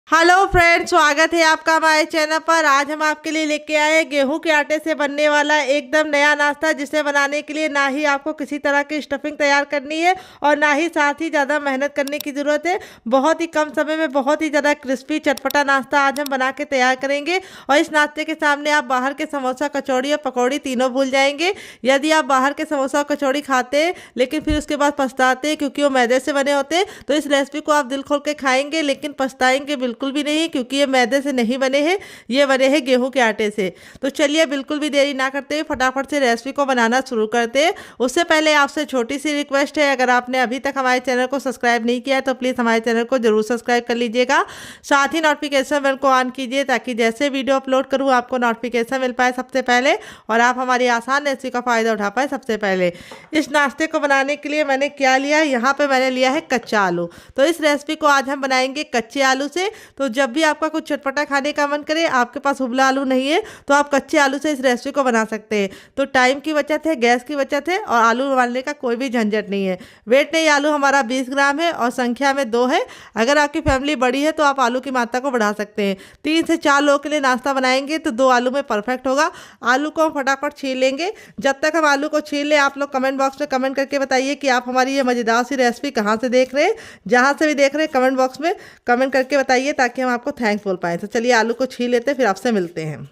Hello friends, स्वागत है आपका हमारे चैनल पर। आज हम आपके लिए लेके आए हैं गेहूं के आटे से बनने वाला एकदम नया नाश्ता, जिसे बनाने के लिए ना ही आपको किसी तरह की स्टफिंग तैयार करनी है और ना ही साथ ही ज़्यादा मेहनत करने की ज़रूरत है। बहुत ही कम समय में बहुत ही ज़्यादा क्रिस्पी चटपटा नाश्ता आज हम बना के तैयार करेंगे। और इस नाश्ते के सामने आप बाहर के समोसा, कचौड़ी और पकौड़ी तीनों भूल जाएंगे। यदि आप बाहर के समोसा और कचौड़ी खाते हैं लेकिन फिर उसके बाद पछताते हैं क्योंकि वो मैदे से बने होते हैं, तो इस रेसिपी को आप दिल खोल के खाएंगे लेकिन पछताएंगे बिल्कुल भी नहीं, क्योंकि ये मैदे से नहीं बने हैं, ये बने हैं गेहूं के आटे से। तो चलिए बिल्कुल भी देरी ना करते हुए फटाफट से रेसिपी को बनाना शुरू करते हैं। उससे पहले आपसे छोटी सी रिक्वेस्ट है, अगर आपने अभी तक हमारे चैनल को सब्सक्राइब नहीं किया है तो प्लीज़ हमारे चैनल को जरूर सब्सक्राइब कर लीजिएगा। साथ ही नोटिफिकेशन बेल को ऑन कीजिए ताकि जैसे वीडियो अपलोड करूँ आपको नोटिफिकेशन मिल पाए सबसे पहले और आप हमारी आसान रेसिपी का फ़ायदा उठा पाए सबसे पहले। इस नाश्ते को बनाने के लिए मैंने क्या लिया है, यहाँ पे मैंने लिया है कच्चा आलू। तो इस रेसिपी को आज हम बनाएंगे कच्चे आलू से। तो जब भी आपका कुछ चटपटा खाने का मन करे, आपके पास उबला आलू नहीं है, तो आप कच्चे आलू से इस रेसिपी को बना सकते हैं। तो टाइम की बचत है, गैस की बचत है और आलू उबालने का कोई भी झंझट नहीं है। वेट नहीं, आलू हमारा 20 ग्राम है और संख्या में 2 है। अगर आपकी फैमिली बड़ी है तो आप आलू की मात्रा को बढ़ा सकते हैं। 3 से 4 लोगों के लिए नाश्ता बनाएंगे तो 2 आलू में परफेक्ट होगा। आलू को हम फटाफट छील लेंगे। जब तक हम आलू को छील लें, आप लोग कमेंट बॉक्स में कमेंट करके बताइए कि आप हमारी ये मज़ेदार सी रेसिपी कहाँ से देख रहे हैं। जहाँ से भी देख रहे हैं कमेंट बॉक्स में कमेंट करके बताइए ताकि हम आपको थैंक्स बोल पाएँ। तो चलिए आलू को छील लेते हैं, फिर आपसे मिलते हैं।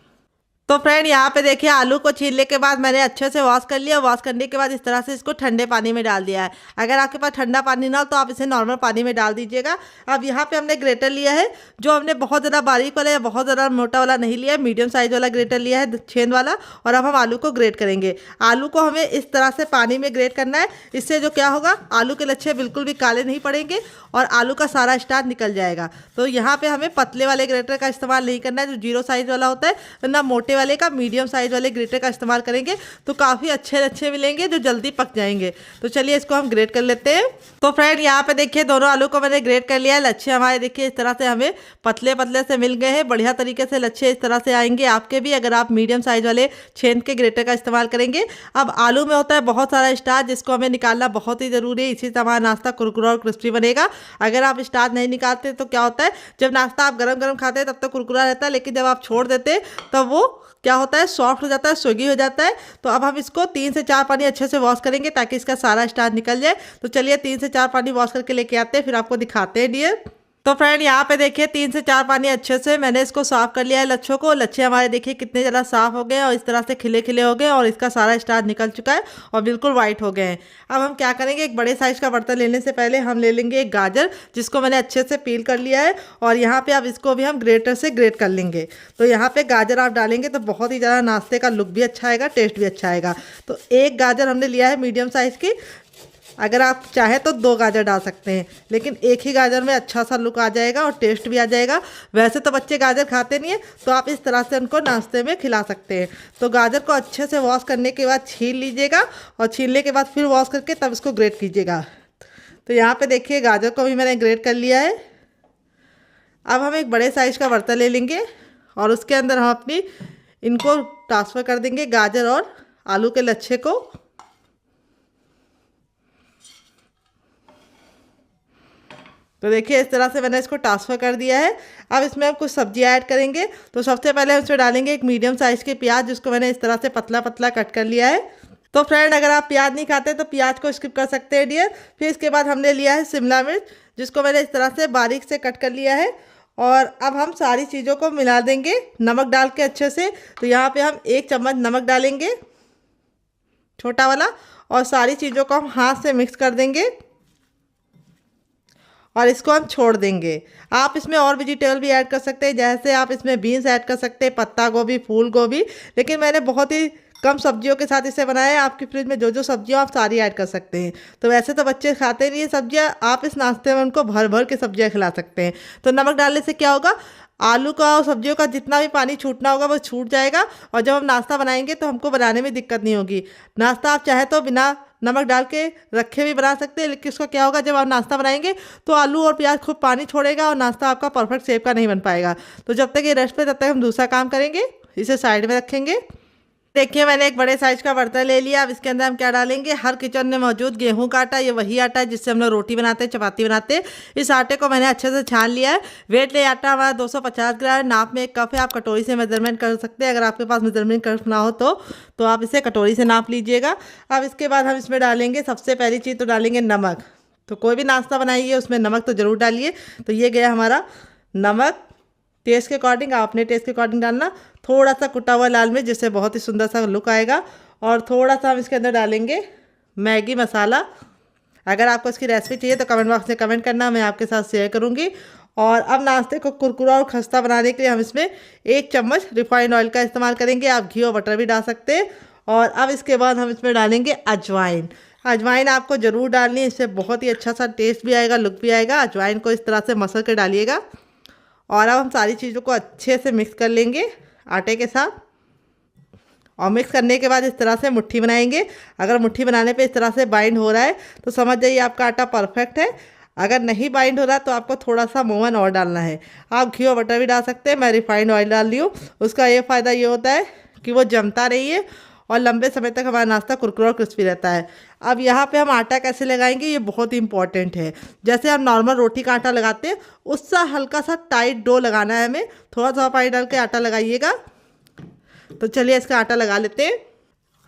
तो फ्रेंड, यहाँ पे देखिए आलू को छीलने के बाद मैंने अच्छे से वॉश कर लिया। वॉश करने के बाद इस तरह से इसको ठंडे पानी में डाल दिया है। अगर आपके पास ठंडा पानी ना हो तो आप इसे नॉर्मल पानी में डाल दीजिएगा। अब यहाँ पे हमने ग्रेटर लिया है, जो हमने बहुत ज़्यादा बारीक वाला या बहुत ज़्यादा मोटा वाला नहीं लिया है, मीडियम साइज वाला ग्रेटर लिया है, छेद वाला। और अब हम आलू को ग्रेट करेंगे। आलू को हमें इस तरह से पानी में ग्रेट करना है। इससे जो क्या होगा, आलू के लच्छे बिल्कुल भी काले नहीं पड़ेंगे और आलू का सारा स्टार्च निकल जाएगा। तो यहाँ पे हमें पतले वाले ग्रेटर का इस्तेमाल नहीं करना है, जो 0 साइज वाला होता है, ना मोटे वाले का, मीडियम साइज वाले ग्रेटर का इस्तेमाल करेंगे तो काफ़ी अच्छे लच्छे मिलेंगे जो जल्दी पक जाएंगे। तो चलिए इसको हम ग्रेट कर लेते हैं। तो फ्रेंड, यहाँ पे देखिए दोनों आलू को मैंने ग्रेट कर लिया है। लच्छे हमारे देखिए इस तरह से हमें पतले पतले से मिल गए हैं। बढ़िया तरीके से लच्छे इस तरह से आएंगे आपके भी, अगर आप मीडियम साइज वाले छेद के ग्रेटर का इस्तेमाल करेंगे। अब आलू में होता है बहुत सारा स्टार्च, जिसको हमें निकालना बहुत ही ज़रूरी है। इसी से हमारा नाश्ता कुरकुरा और क्रिस्पी बनेगा। अगर आप स्टार्च नहीं निकालते तो क्या होता है, जब नाश्ता आप गरम गरम खाते हैं तब तक कुरकुरा रहता है, लेकिन जब आप छोड़ देते हैं तब वो क्या होता है, सॉफ्ट हो जाता है, सोगी हो जाता है। तो अब हम इसको 3 से 4 पानी अच्छे से वॉश करेंगे ताकि इसका सारा स्टार्च निकल जाए। तो चलिए 3 से 4 पानी वॉश करके लेके आते हैं, फिर आपको दिखाते हैं डियर। तो फ्रेंड, यहाँ पे देखिए 3 से 4 पानी अच्छे से मैंने इसको साफ कर लिया है लच्छों को। लच्छे हमारे देखिए कितने ज़्यादा साफ हो गए और इस तरह से खिले खिले हो गए और इसका सारा स्टार्च निकल चुका है और बिल्कुल वाइट हो गए हैं। अब हम क्या करेंगे, एक बड़े साइज का बर्तन लेने से पहले हम ले लेंगे एक गाजर, जिसको मैंने अच्छे से पील कर लिया है। और यहाँ पे अब इसको भी हम ग्रेटर से ग्रेट कर लेंगे। तो यहाँ पे गाजर आप डालेंगे तो बहुत ही ज़्यादा नाश्ते का लुक भी अच्छा आएगा, टेस्ट भी अच्छा आएगा। तो एक गाजर हमने लिया है मीडियम साइज़ की। अगर आप चाहें तो 2 गाजर डाल सकते हैं, लेकिन एक ही गाजर में अच्छा सा लुक आ जाएगा और टेस्ट भी आ जाएगा। वैसे तो बच्चे गाजर खाते नहीं है, तो आप इस तरह से उनको नाश्ते में खिला सकते हैं। तो गाजर को अच्छे से वॉश करने के बाद छील लीजिएगा और छीलने के बाद फिर वॉश करके तब इसको ग्रेट कीजिएगा। तो यहाँ पे देखिए गाजर को भी मैंने ग्रेट कर लिया है। अब हम एक बड़े साइज़ का बर्तन ले लेंगे और उसके अंदर हम अपनी इनको ट्रांसफ़र कर देंगे, गाजर और आलू के लच्छे को। तो देखिए इस तरह से मैंने इसको ट्रांसफ़र कर दिया है। अब इसमें हम कुछ सब्जियां ऐड करेंगे। तो सबसे पहले हम इसमें डालेंगे एक मीडियम साइज़ के प्याज, जिसको मैंने इस तरह से पतला पतला कट कर लिया है। तो फ्रेंड, अगर आप प्याज नहीं खाते तो प्याज को स्किप कर सकते हैं डियर। फिर इसके बाद हमने लिया है शिमला मिर्च, जिसको मैंने इस तरह से बारीक से कट कर लिया है। और अब हम सारी चीज़ों को मिला देंगे नमक डाल के अच्छे से। तो यहाँ पर हम 1 चम्मच नमक डालेंगे, छोटा वाला, और सारी चीज़ों को हम हाथ से मिक्स कर देंगे और इसको हम छोड़ देंगे। आप इसमें और वेजिटेबल भी ऐड कर सकते हैं, जैसे आप इसमें बीन्स ऐड कर सकते हैं, पत्ता गोभी, फूल गोभी। लेकिन मैंने बहुत ही कम सब्जियों के साथ इसे बनाया है। आपकी फ्रिज में जो जो सब्जियां आप सारी ऐड कर सकते हैं। तो वैसे तो बच्चे खाते नहीं है सब्जियां, आप इस नाश्ते में उनको भर भर के सब्जियां खिला सकते हैं। तो नमक डालने से क्या होगा, आलू का और सब्जियों का जितना भी पानी छूटना होगा वो छूट जाएगा और जब हम नाश्ता बनाएंगे तो हमको बनाने में दिक्कत नहीं होगी। नाश्ता आप चाहे तो बिना नमक डाल के रखे भी बना सकते हैं, लेकिन इसको क्या होगा, जब आप नाश्ता बनाएंगे तो आलू और प्याज खूब पानी छोड़ेगा और नाश्ता आपका परफेक्ट शेप का नहीं बन पाएगा। तो जब तक ये रेस्ट पे, तब तक हम दूसरा काम करेंगे, इसे साइड में रखेंगे। देखिए मैंने एक बड़े साइज का बर्तन ले लिया। अब इसके अंदर हम क्या डालेंगे, हर किचन में मौजूद गेहूं का आटा। ये वही आटा है जिससे हम लोग रोटी बनाते हैं, चपाती बनाते हैं। इस आटे को मैंने अच्छे से छान लिया है। वेट ले आटा हमारा 250 ग्राम है। नाप में 1 कप है। आप कटोरी से मेजरमेंट कर सकते हैं। अगर आपके पास मेजरमेंट कप ना हो तो आप इसे कटोरी से नाप लीजिएगा। अब इसके बाद हम इसमें डालेंगे, सबसे पहली चीज़ तो डालेंगे नमक। तो कोई भी नाश्ता बनाइए उसमें नमक तो ज़रूर डालिए। तो ये गया हमारा नमक। टेस्ट के अकॉर्डिंग, आप अपने टेस्ट के अकॉर्डिंग डालना। थोड़ा सा कुटा हुआ लाल मिर्च, जिससे बहुत ही सुंदर सा लुक आएगा। और थोड़ा सा हम इसके अंदर डालेंगे मैगी मसाला। अगर आपको इसकी रेसिपी चाहिए तो कमेंट बॉक्स में कमेंट करना, मैं आपके साथ शेयर करूंगी। और अब नाश्ते को कुरकुरा और खस्ता बनाने के लिए हम इसमें 1 चम्मच रिफाइंड ऑयल का इस्तेमाल करेंगे। आप घी और बटर भी डाल सकते हैं। और अब इसके बाद हम इसमें डालेंगे अजवाइन। अजवाइन आपको ज़रूर डालनी है, इससे बहुत ही अच्छा सा टेस्ट भी आएगा, लुक भी आएगा। अजवाइन को इस तरह से मसल कर डालिएगा। और अब हम सारी चीज़ों को अच्छे से मिक्स कर लेंगे आटे के साथ। और मिक्स करने के बाद इस तरह से मुट्ठी बनाएंगे। अगर मुट्ठी बनाने पे इस तरह से बाइंड हो रहा है तो समझ जाइए आपका आटा परफेक्ट है। अगर नहीं बाइंड हो रहा तो आपको थोड़ा सा मोवन और डालना है। आप घी और बटर भी डाल सकते हैं। मैं रिफाइंड ऑयल डाल रही हूँ। उसका ये फ़ायदा ये होता है कि वो जमता नहीं है और लंबे समय तक हमारा नाश्ता कुरकुरा और क्रिस्पी रहता है। अब यहाँ पे हम आटा कैसे लगाएंगे, ये बहुत ही इंपॉर्टेंट है। जैसे हम नॉर्मल रोटी का आटा लगाते हैं उससे हल्का सा टाइट डो लगाना है हमें। थोड़ा सा पानी डाल के आटा लगाइएगा। तो चलिए इसका आटा लगा लेते हैं।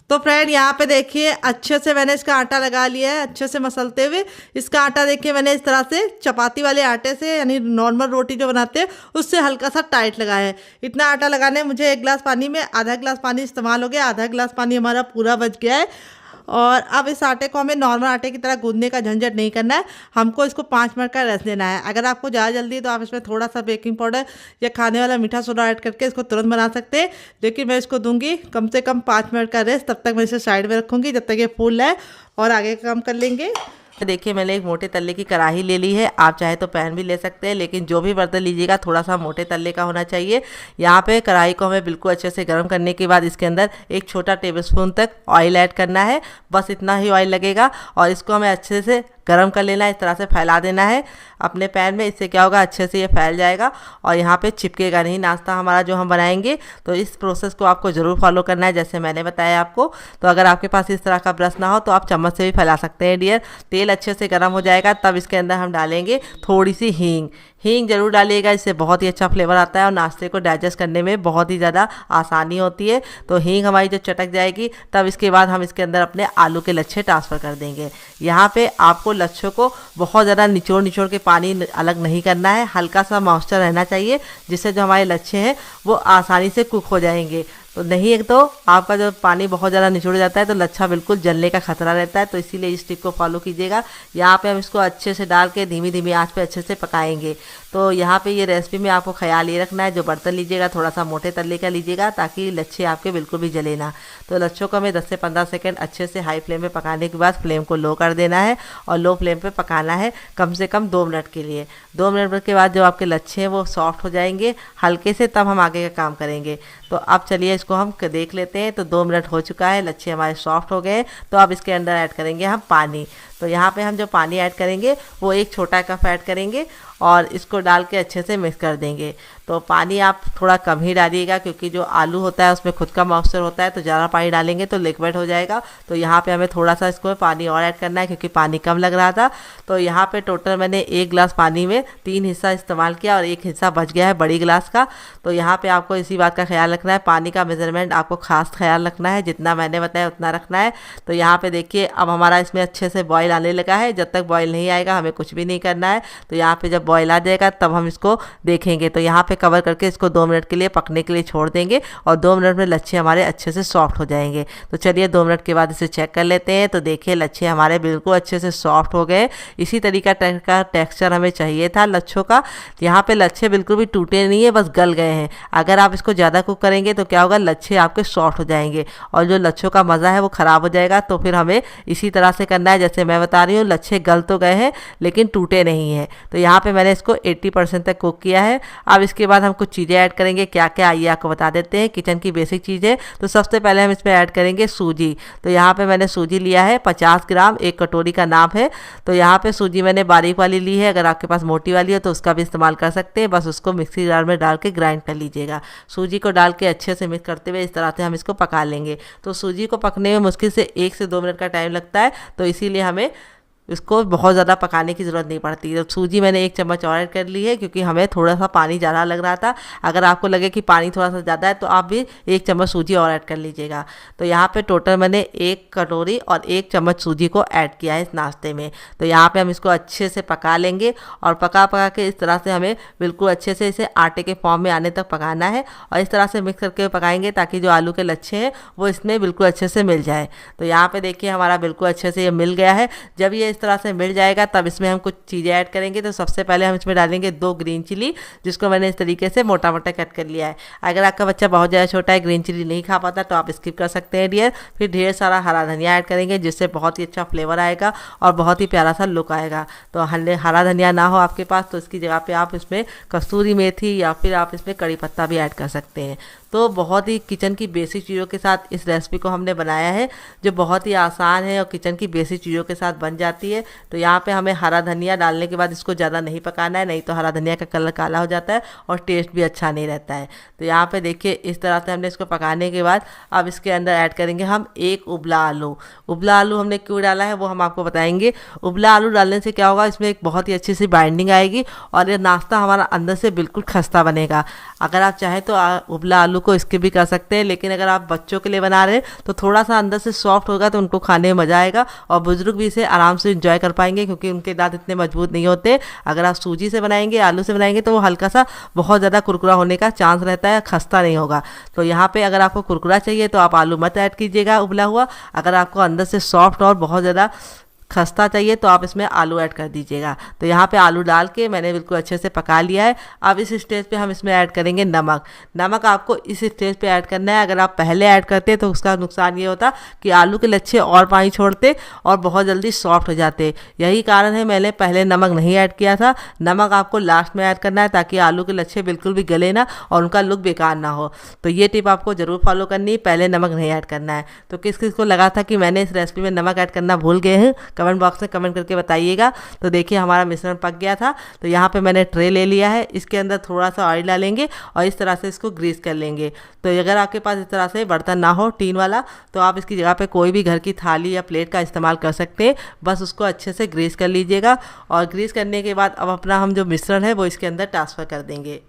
तो फ्रेंड यहाँ पे देखिए अच्छे से मैंने इसका आटा लगा लिया है, अच्छे से मसलते हुए। इसका आटा देखिए मैंने इस तरह से चपाती वाले आटे से, यानी नॉर्मल रोटी जो बनाते हैं उससे हल्का सा टाइट लगाया है। इतना आटा लगाने मुझे 1 गिलास पानी में आधा गिलास पानी इस्तेमाल हो गया। आधा गिलास पानी हमारा पूरा बच गया है। और अब इस आटे को हमें नॉर्मल आटे की तरह गूंदने का झंझट नहीं करना है। हमको इसको 5 मिनट का रेस्ट देना है। अगर आपको ज़्यादा जल्दी है तो आप इसमें थोड़ा सा बेकिंग पाउडर या खाने वाला मीठा सोडा ऐड करके इसको तुरंत बना सकते हैं। लेकिन मैं इसको दूंगी कम से कम 5 मिनट का रेस्ट। तब तक मैं इसे साइड में रखूँगी जब तक ये फूल है और आगे का काम कर लेंगे। देखिए मैंने एक मोटे तल्ले की कढ़ाई ले ली है। आप चाहे तो पैन भी ले सकते हैं, लेकिन जो भी बर्तन लीजिएगा थोड़ा सा मोटे तल्ले का होना चाहिए। यहाँ पे कढ़ाई को हमें बिल्कुल अच्छे से गर्म करने के बाद इसके अंदर 1 छोटा टेबलस्पून तक ऑयल ऐड करना है। बस इतना ही ऑयल लगेगा और इसको हमें अच्छे से गरम कर लेना है। इस तरह से फैला देना है अपने पैन में। इससे क्या होगा, अच्छे से ये फैल जाएगा और यहाँ पे चिपकेगा नहीं नाश्ता हमारा जो हम बनाएंगे। तो इस प्रोसेस को आपको ज़रूर फॉलो करना है जैसे मैंने बताया आपको। तो अगर आपके पास इस तरह का ब्रश ना हो तो आप चम्मच से भी फैला सकते हैं डियर। तेल अच्छे से गर्म हो जाएगा तब इसके अंदर हम डालेंगे थोड़ी सी हींग। हींग जरूर डालिएगा, इससे बहुत ही अच्छा फ्लेवर आता है और नाश्ते को डाइजेस्ट करने में बहुत ही ज़्यादा आसानी होती है। तो हींग हमारी जो चटक जाएगी तब इसके बाद हम इसके अंदर अपने आलू के लच्छे ट्रांसफ़र कर देंगे। यहाँ पे आपको लच्छों को बहुत ज़्यादा निचोड़ के पानी अलग नहीं करना है। हल्का सा मॉइस्चर रहना चाहिए जिससे जो हमारे लच्छे हैं वो आसानी से कुक हो जाएंगे। तो नहीं एक तो आपका जब पानी बहुत ज़्यादा निचोड़ जाता है तो लच्छा बिल्कुल जलने का खतरा रहता है। तो इसीलिए इस टिप को फॉलो कीजिएगा। यहाँ पे हम इसको अच्छे से डाल के धीमी धीमी आंच पे अच्छे से पकाएंगे। तो यहाँ पे ये रेसिपी में आपको ख्याल ये रखना है, जो बर्तन लीजिएगा थोड़ा सा मोटे तल्ले का लीजिएगा ताकि लच्छे आपके बिल्कुल भी जले ना। तो लच्छों को हमें 10 से 15 सेकेंड अच्छे से हाई फ्लेम पे पकाने के बाद फ्लेम को लो कर देना है और लो फ्लेम पे पकाना है कम से कम 2 मिनट के लिए। 2 मिनट के बाद जो आपके लच्छे हैं वो सॉफ्ट हो जाएंगे हल्के से, तब हम आगे का काम करेंगे। तो अब चलिए इसको हम देख लेते हैं। तो 2 मिनट हो चुका है, लच्छे हमारे सॉफ्ट हो गए। तो अब इसके अंदर ऐड करेंगे हम पानी। तो यहाँ पे हम जो पानी ऐड करेंगे वो 1 छोटा कप ऐड करेंगे और इसको डाल के अच्छे से मिक्स कर देंगे। तो पानी आप थोड़ा कम ही डालिएगा क्योंकि जो आलू होता है उसमें खुद का मॉइस्चर होता है। तो ज़्यादा पानी डालेंगे तो लिक्विड हो जाएगा। तो यहाँ पे हमें थोड़ा सा इसको पानी और ऐड करना है क्योंकि पानी कम लग रहा था। तो यहाँ पे टोटल मैंने 1 गिलास पानी में 3 हिस्सा इस्तेमाल किया और 1 हिस्सा बच गया है बड़ी गिलास का। तो यहाँ पे आपको इसी बात का ख्याल रखना है, पानी का मेजरमेंट आपको खास ख्याल रखना है, जितना मैंने बताया उतना रखना है। तो यहाँ पे देखिए अब हमारा इसमें अच्छे से बॉयल आने लगा है। जब तक बॉयल नहीं आएगा हमें कुछ भी नहीं करना है। तो यहाँ पे जब बॉयल आ जाएगा तब हम इसको देखेंगे। तो यहाँ पे कवर करके इसको 2 मिनट के लिए पकने के लिए छोड़ देंगे और 2 मिनट में लच्छे हमारे अच्छे से सॉफ्ट हो जाएंगे। तो चलिए 2 मिनट के बाद इसे चेक कर लेते हैं। तो देखिए लच्छे हमारे बिल्कुल अच्छे से सॉफ्ट हो गए। इसी तरीका का टेक्सचर हमें चाहिए था लच्छों का। यहाँ पे लच्छे बिल्कुल भी टूटे नहीं है, बस गल गए हैं। अगर आप इसको ज़्यादा कुक करेंगे तो क्या होगा, लच्छे आपके सॉफ्ट हो जाएंगे और जो लच्छों का मज़ा है वो ख़राब हो जाएगा। तो फिर हमें इसी तरह से करना है जैसे मैं मैं बता रही हूँ लच्छे गल तो गए हैं लेकिन टूटे नहीं हैं। तो यहाँ पे मैंने इसको 80% तक कुक किया है। अब इसके बाद हम कुछ चीज़ें ऐड करेंगे, क्या क्या आइए आपको बता देते हैं, किचन की बेसिक चीज़ें। तो सबसे पहले हम इसमें ऐड करेंगे सूजी। तो यहाँ पे मैंने सूजी लिया है 50 ग्राम, एक कटोरी का नाप है। तो यहाँ पे सूजी मैंने बारीक वाली ली है, अगर आपके पास मोटी वाली हो तो उसका भी इस्तेमाल कर सकते हैं। बस उसको मिक्सी जार में डाल के ग्राइंड कर लीजिएगा। सूजी को डाल के अच्छे से मिक्स करते हुए इस तरह से हम इसको पका लेंगे। तो सूजी को पकने में मुश्किल से 1 से 2 मिनट का टाइम लगता है, तो इसीलिए हमें इसको बहुत ज़्यादा पकाने की ज़रूरत नहीं पड़ती। तो सूजी मैंने 1 चम्मच और ऐड कर ली है, क्योंकि हमें थोड़ा सा पानी ज़्यादा लग रहा था। अगर आपको लगे कि पानी थोड़ा सा ज़्यादा है तो आप भी 1 चम्मच सूजी और ऐड कर लीजिएगा। तो यहाँ पे टोटल मैंने 1 कटोरी और 1 चम्मच सूजी को ऐड किया है इस नाश्ते में। तो यहाँ पे हम इसको अच्छे से पका लेंगे और पका के इस तरह से हमें बिल्कुल अच्छे से इसे आटे के फॉर्म में आने तक पकाना है। और इस तरह से मिक्स करके पकाएंगे ताकि जो आलू के लच्छे हैं वो इसमें बिल्कुल अच्छे से मिल जाए। तो यहाँ पे देखिए हमारा बिल्कुल अच्छे से ये मिल गया है। जब ये इस तरह से मिल जाएगा तब इसमें हम कुछ चीज़ें ऐड करेंगे। तो सबसे पहले हम इसमें डालेंगे 2 ग्रीन चिली, जिसको मैंने इस तरीके से मोटा मोटा कट कर लिया है। अगर आपका बच्चा बहुत ज़्यादा छोटा है, ग्रीन चिली नहीं खा पाता, तो आप स्किप कर सकते हैं डियर। फिर ढेर सारा हरा धनिया ऐड करेंगे, जिससे बहुत ही अच्छा फ्लेवर आएगा और बहुत ही प्यारा सा लुक आएगा। तो हरा धनिया ना हो आपके पास तो इसकी जगह पे आप इसमें कसूरी मेथी या फिर आप इसमें कड़ी पत्ता भी ऐड कर सकते हैं। तो बहुत ही किचन की बेसिक चीज़ों के साथ इस रेसिपी को हमने बनाया है, जो बहुत ही आसान है और किचन की बेसिक चीज़ों के साथ बन जाती है। तो यहाँ पे हमें हरा धनिया डालने के बाद इसको ज़्यादा नहीं पकाना है, नहीं तो हरा धनिया का कलर काला हो जाता है और टेस्ट भी अच्छा नहीं रहता है। तो यहाँ पे देखिए इस तरह से हमने इसको पकाने के बाद अब इसके अंदर ऐड करेंगे हम 1 उबला आलू। उबला आलू हमने क्यों डाला है वो हम आपको बताएंगे। उबला आलू डालने से क्या होगा, इसमें एक बहुत ही अच्छी सी बाइंडिंग आएगी और ये नाश्ता हमारा अंदर से बिल्कुल खस्ता बनेगा। अगर आप चाहें तो उबला आलू को स्किप भी कर सकते हैं, लेकिन अगर आप बच्चों के लिए बना रहे हैं तो थोड़ा सा अंदर से सॉफ्ट होगा तो उनको खाने में मज़ा आएगा और बुजुर्ग भी इसे आराम से एंजॉय कर पाएंगे, क्योंकि उनके दांत इतने मजबूत नहीं होते। अगर आप सूजी से बनाएंगे, आलू से बनाएंगे तो वो हल्का सा बहुत ज़्यादा कुरकुरा होने का चांस रहता है, खस्ता नहीं होगा। तो यहाँ पे अगर आपको कुरकुरा चाहिए तो आप आलू मत ऐड कीजिएगा उबला हुआ। अगर आपको अंदर से सॉफ्ट और बहुत ज़्यादा खस्ता चाहिए तो आप इसमें आलू ऐड कर दीजिएगा। तो यहाँ पे आलू डाल के मैंने बिल्कुल अच्छे से पका लिया है। अब इस स्टेज पे हम इसमें ऐड करेंगे नमक। नमक आपको इस स्टेज पे ऐड करना है। अगर आप पहले ऐड करते तो उसका नुकसान ये होता कि आलू के लच्छे और पानी छोड़ते और बहुत जल्दी सॉफ्ट हो जाते। यही कारण है मैंने पहले नमक नहीं ऐड किया था। नमक आपको लास्ट में ऐड करना है ताकि आलू के लच्छे बिल्कुल भी गले ना और उनका लुक बेकार ना हो। तो ये टिप आपको ज़रूर फॉलो करनी है, पहले नमक नहीं ऐड करना है। तो किस किस को लगा था कि मैंने इस रेसिपी में नमक ऐड करना भूल गए हैं, कमेंट बॉक्स में कमेंट करके बताइएगा। तो देखिए हमारा मिश्रण पक गया था। तो यहाँ पे मैंने ट्रे ले लिया है, इसके अंदर थोड़ा सा ऑयल डालेंगे और इस तरह से इसको ग्रीस कर लेंगे। तो अगर आपके पास इस तरह से बर्तन ना हो टीन वाला तो आप इसकी जगह पे कोई भी घर की थाली या प्लेट का इस्तेमाल कर सकते हैं। बस उसको अच्छे से ग्रीस कर लीजिएगा और ग्रीस करने के बाद अब अपना हम जो मिश्रण है वो इसके अंदर ट्रांसफ़र कर देंगे।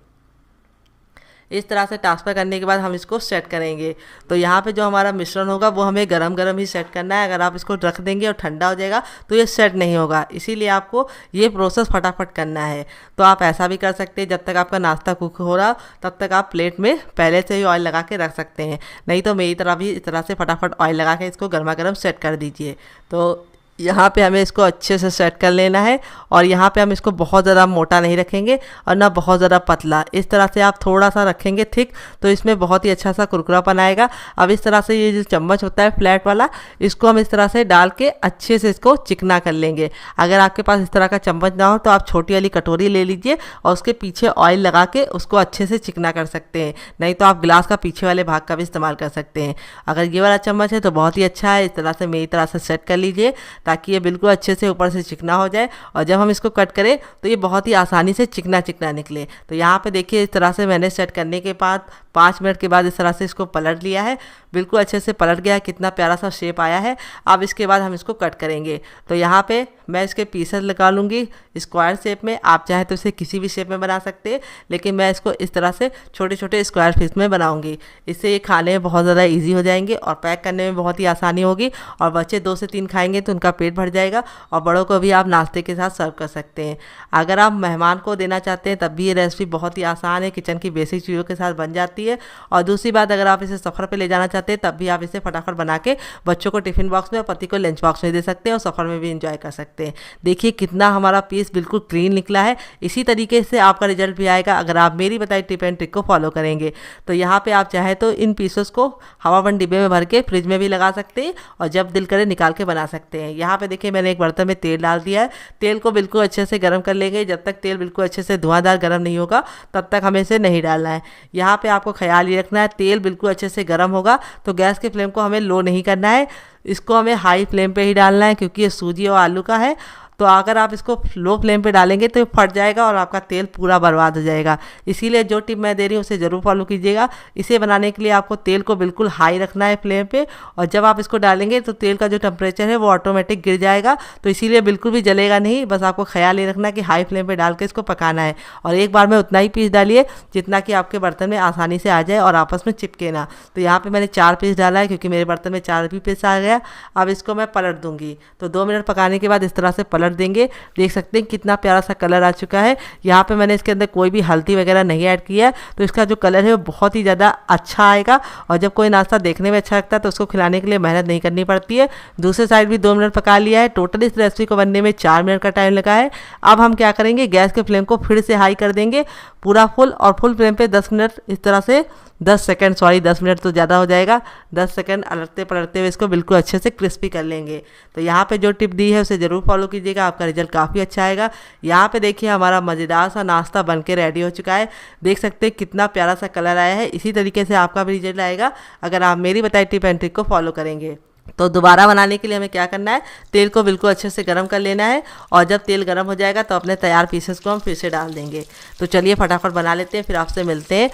इस तरह से ट्रांसफ़र करने के बाद हम इसको सेट करेंगे। तो यहाँ पे जो हमारा मिश्रण होगा वो हमें गरम गरम ही सेट करना है। अगर आप इसको रख देंगे और ठंडा हो जाएगा तो ये सेट नहीं होगा, इसीलिए आपको ये प्रोसेस फटाफट करना है। तो आप ऐसा भी कर सकते हैं, जब तक आपका नाश्ता कुक हो रहा तब तक आप प्लेट में पहले से ही ऑयल लगा के रख सकते हैं। नहीं तो मेरी तरह भी इस तरह से फटाफट ऑयल लगा के इसको गर्मा गर्म सेट कर दीजिए। तो यहाँ पे हमें इसको अच्छे से सेट कर लेना है और यहाँ पे हम इसको बहुत ज़्यादा मोटा नहीं रखेंगे और ना बहुत ज़्यादा पतला। इस तरह से आप थोड़ा सा रखेंगे थिक तो इसमें बहुत ही अच्छा सा कुरकुरापन आएगा। अब इस तरह से ये जो चम्मच होता है फ्लैट वाला, इसको हम इस तरह से डाल के अच्छे से इसको चिकना कर लेंगे। अगर आपके पास इस तरह का चम्मच ना हो तो आप छोटी वाली कटोरी ले लीजिए और उसके पीछे ऑयल लगा के उसको अच्छे से चिकना कर सकते हैं। नहीं तो आप गिलास का पीछे वाले भाग का भी इस्तेमाल कर सकते हैं। अगर ये वाला चम्मच है तो बहुत ही अच्छा है। इस तरह से मेरी तरह से सेट कर लीजिए ताकि ये बिल्कुल अच्छे से ऊपर से चिकना हो जाए और जब हम इसको कट करें तो ये बहुत ही आसानी से चिकना चिकना निकले। तो यहाँ पे देखिए इस तरह से मैंने सेट करने के बाद 5 मिनट के बाद इस तरह से इसको पलट लिया है। बिल्कुल अच्छे से पलट गया है, कितना प्यारा सा शेप आया है। अब इसके बाद हम इसको कट करेंगे। तो यहाँ पे मैं इसके पीसेस लगा लूँगी स्क्वायर शेप में। आप चाहे तो इसे किसी भी शेप में बना सकते हैं, लेकिन मैं इसको इस तरह से छोटे छोटे स्क्वायर पीस में बनाऊँगी। इससे ये खाने में बहुत ज़्यादा ईजी हो जाएंगे और पैक करने में बहुत ही आसानी होगी और बच्चे 2 से 3 खाएंगे तो उनका पेट भर जाएगा और बड़ों को भी आप नाश्ते के साथ सर्व कर सकते हैं। अगर आप मेहमान को देना चाहते हैं तब भी ये रेसिपी बहुत ही आसान है, किचन की बेसिक चीज़ों के साथ बन जाती है। और दूसरी बात, अगर आप इसे सफ़र पे ले जाना चाहते हैं तब भी आप इसे फटाफट बना के बच्चों को टिफ़िन बॉक्स में और पति को लंच बॉक्स में दे सकते हैं और सफ़र में भी इंजॉय कर सकते हैं। देखिए कितना हमारा पीस बिल्कुल क्लीन निकला है। इसी तरीके से आपका रिजल्ट भी आएगा अगर आप मेरी बताई टिप एंड ट्रिक को फॉलो करेंगे। तो यहाँ पर आप चाहे तो इन पीसेस को हवाबंद डिब्बे में भर के फ्रिज में भी लगा सकते हैं और जब दिल करे निकाल के बना सकते हैं। यहाँ यहाँ पे देखिए मैंने एक बर्तन में तेल डाल दिया है। तेल को बिल्कुल अच्छे से गर्म कर लेंगे। जब तक तेल बिल्कुल अच्छे से धुआंधार गर्म नहीं होगा तब तक हमें इसे नहीं डालना है। यहाँ पे आपको ख्याल ये रखना है, तेल बिल्कुल अच्छे से गर्म होगा तो गैस की फ्लेम को हमें लो नहीं करना है, इसको हमें हाई फ्लेम पे ही डालना है, क्योंकि ये सूजी और आलू का है। तो अगर आप इसको लो फ्लेम पे डालेंगे तो ये फट जाएगा और आपका तेल पूरा बर्बाद हो जाएगा। इसीलिए जो टिप मैं दे रही हूँ उसे ज़रूर फॉलो कीजिएगा। इसे बनाने के लिए आपको तेल को बिल्कुल हाई रखना है फ्लेम पे, और जब आप इसको डालेंगे तो तेल का जो टेम्परेचर है वो ऑटोमेटिक गिर जाएगा। तो इसीलिए बिल्कुल भी जलेगा नहीं, बस आपको ख्याल ये रखना कि हाई फ्लेम पर डाल के इसको पकाना है। और एक बार में उतना ही पीस डालिए जितना कि आपके बर्तन में आसानी से आ जाए और आपस में चिपके ना। तो यहाँ पर मैंने 4 पीस डाला है, क्योंकि मेरे बर्तन में 4 भी पीस आ गया। अब इसको मैं पलट दूँगी। तो 2 मिनट पकाने के बाद इस तरह से पलट देंगे। देख सकते हैं कितना प्यारा सा कलर आ चुका है। यहाँ पे मैंने इसके अंदर कोई भी हल्दी वगैरह नहीं ऐड किया है, तो इसका जो कलर है वो बहुत ही ज़्यादा अच्छा आएगा। और जब कोई नाश्ता देखने में अच्छा लगता है तो उसको खिलाने के लिए मेहनत नहीं करनी पड़ती है। दूसरे साइड भी 2 मिनट पका लिया है। टोटल इस रेसिपी को बनने में 4 मिनट का टाइम लगा है। अब हम क्या करेंगे, गैस के फ्लेम को फिर से हाई कर देंगे पूरा फुल, और फुल फ्लेम पे 10 मिनट इस तरह से 10 सेकंड, सॉरी 10 मिनट तो ज़्यादा हो जाएगा, 10 सेकंड अलटते पलटते हुए इसको बिल्कुल अच्छे से क्रिस्पी कर लेंगे। तो यहाँ पे जो टिप दी है उसे ज़रूर फॉलो कीजिएगा, आपका रिजल्ट काफ़ी अच्छा आएगा। यहाँ पे देखिए हमारा मज़ेदार सा नाश्ता बन के रेडी हो चुका है। देख सकते हैं कितना प्यारा सा कलर आया है। इसी तरीके से आपका भी रिजल्ट आएगा अगर आप मेरी बताई टिप एंड ट्रिक को फॉलो करेंगे। तो दोबारा बनाने के लिए हमें क्या करना है, तेल को बिल्कुल अच्छे से गर्म कर लेना है, और जब तेल गर्म हो जाएगा तो अपने तैयार पीसेस को हम फिर से डाल देंगे। तो चलिए फटाफट बना लेते हैं, फिर आपसे मिलते हैं।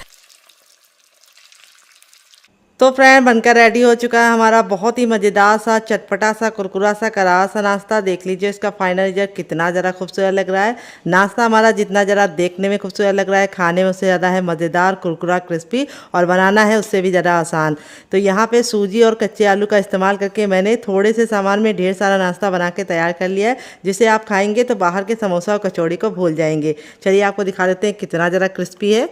तो फ्रेंड बनकर रेडी हो चुका है हमारा बहुत ही मज़ेदार सा, चटपटा सा, कुरकुरा सा, करारा सा नाश्ता। देख लीजिए इसका फाइनल रिजल्ट कितना ज़रा खूबसूरत लग रहा है। नाश्ता हमारा जितना ज़रा देखने में खूबसूरत लग रहा है, खाने में उससे ज़्यादा है मज़ेदार, कुरकुरा, क्रिस्पी, और बनाना है उससे भी ज़्यादा आसान। तो यहाँ पे सूजी और कच्चे आलू का इस्तेमाल करके मैंने थोड़े से सामान में ढेर सारा नाश्ता बना के तैयार कर लिया है, जिसे आप खाएँगे तो बाहर के समोसा और कचौड़ी को भूल जाएंगे। चलिए आपको दिखा देते हैं कितना ज़रा क्रिस्पी है।